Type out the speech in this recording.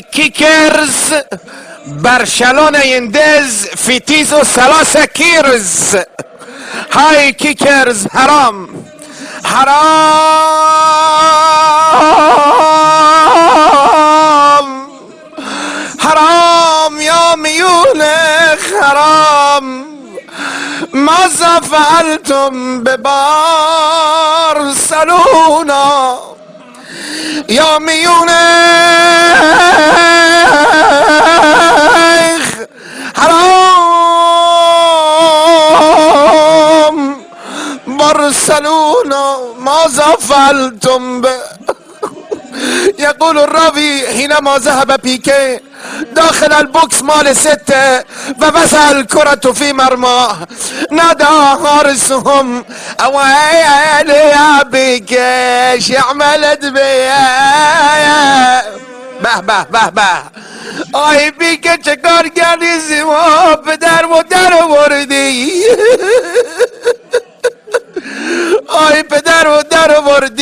كيكرز برشلونة يندز في تيزو 3 كيرز. هاي كيكرز حرام حرام حرام يا ميونخ حرام. ماذا فعلتم ببارسلونا يا ميونخ حرام. برشلونة ماذا فعلتم يقول الراوي حينما ذهب بيكي داخل البوكس مال 6 فبسع الكرة في مرماه، نادى حارسهم اويلي يا بيكي ايش عملت بيا. به به به به آی بیکه چه کار کردی زیما پدر مادر آوردی. آی پدر مادر آوردی.